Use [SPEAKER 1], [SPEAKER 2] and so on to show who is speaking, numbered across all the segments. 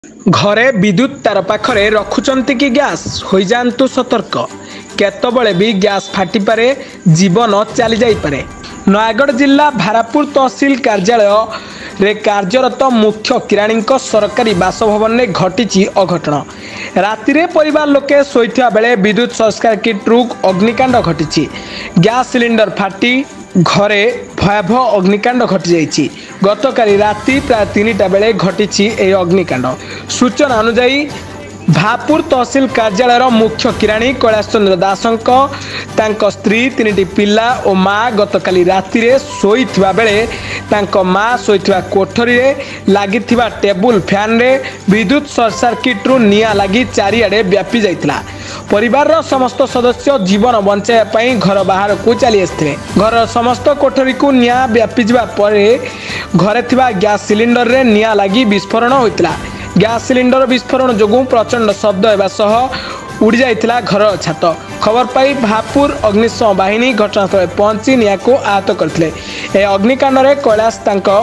[SPEAKER 1] घरे विद्युत तार पाखरे रखुचंती कि गैस हो जातु सतर्क केतबले भी गैस फाटी पारे जीवन चली जाई पारे। नयागढ़ जिला भारापुर तहसिल कार्यालय रे कार्यरत मुख्य किराणी सरकारी बासभवन में घटी अघटन। राति परिवार लोके शोइथिबा बेले विद्युत संस्कार किट्रु अग्निकांड घटी गैस सिलिंडर फाटी घरे भयावह अग्निकांड घटी जाइछि। गतकाली राति प्राय 3टा बेले घटी अग्निकांड। सूचना अनुसार भापुर तहसिल कार्यालय मुख्य किराणी कैलाश चंद्र दास स्त्री 3टी पिला और माँ गतकाली राति शोइथिबा बेले तांको माँ शोइथिबा कोठरी रे लागिथिबा टेबुल फैन रे विद्युत सर्ट सर्किट निया लगी चारिआडे व्यापी जाइथिला। परिवार समस्त सदस्य जीवन बंचाई घर बाहर को चली आसते। घर समस्त कोठरी को निया व्यापी जावा परे घरे थिबा गैस सिलिंडर रे निया लगी विस्फोरण होइतिला। गैस सिलिंडर विस्फोरण जोगु प्रचंड शब्द एवं सह उड़ी जाइतिला घर छात। खबर पाई भापुर अग्निशम बाहिनी घटनास्थल पहुंची निया को आहत करथिले। अग्निकांड रे कैलाश तांको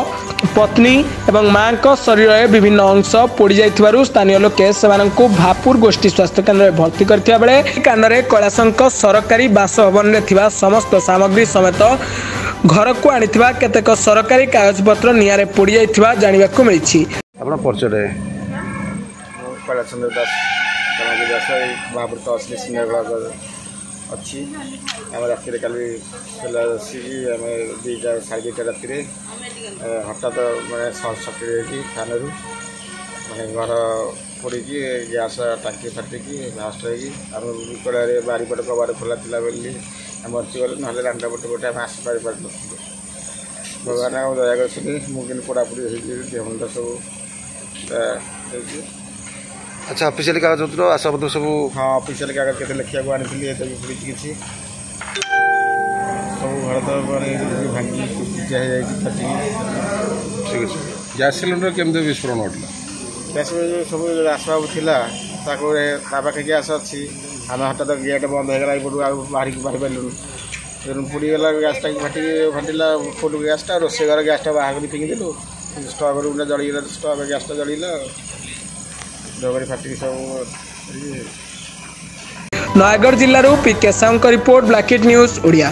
[SPEAKER 1] पत्नी एवं मां को शरीर में विभिन्न अंश पोड़ी जाइथिबारु स्थानीय लोके सेमानंकु भापुर गोष्ठी स्वास्थ्य केन्द्र में भर्ती करथिबा बेले कांड रे कैलाशंक सरकारी बासभवन रे थिबा समस्त सामग्री समेत घर को आनिथिबा केतेक सरकारी कागजपत्र निया रे पोड़ी जाइथिबा जानिबाकु मिलिछि।
[SPEAKER 2] आपन परिचय
[SPEAKER 3] कैलाश चंद्र दास भापुर तहसिल सीनियर ब्लॉक अच्छी आम राति काली आम 2टा साढ़े 2टा राति हठात मैंने सर्ट सर्किट फैन रू मैंने घर पोड़ी गैस टांकी फाटिकी भास्ट होकर बारीपट कबाड़ खोला था बोली बचीगल ना लांटा पटे पटे आम आसपार पार भगवान दया कर मुझे पोड़ापोड़ी देहमुंड सब।
[SPEAKER 2] अच्छा ऑफिशियल कागज पत्र आशा पत्र सब
[SPEAKER 3] हाँ ऑफिशियल कागज के लिखा को आनी पड़ी किसी सब घर तो भांगी ठीक
[SPEAKER 2] अच्छे गैस सिलिंडर केमती विस्फोरण घटला
[SPEAKER 3] गैस सब आसबाब था पाखे गैस अच्छी आम हठात गेट बंद होगा एपटू बाहर पारूँ तेणु पोड़गला गैस टाँग फाटिला फुल गैसटा रोसे घर गैसटा बाहर फिंगिदेलु स्टोव रूम जलीगला स्टोव गैसटा जलीगला डबरी फाटिक सब।
[SPEAKER 1] नयागढ़ जिलूर पीके साहू रिपोर्ट ब्लैकेट न्यूज ओडिया।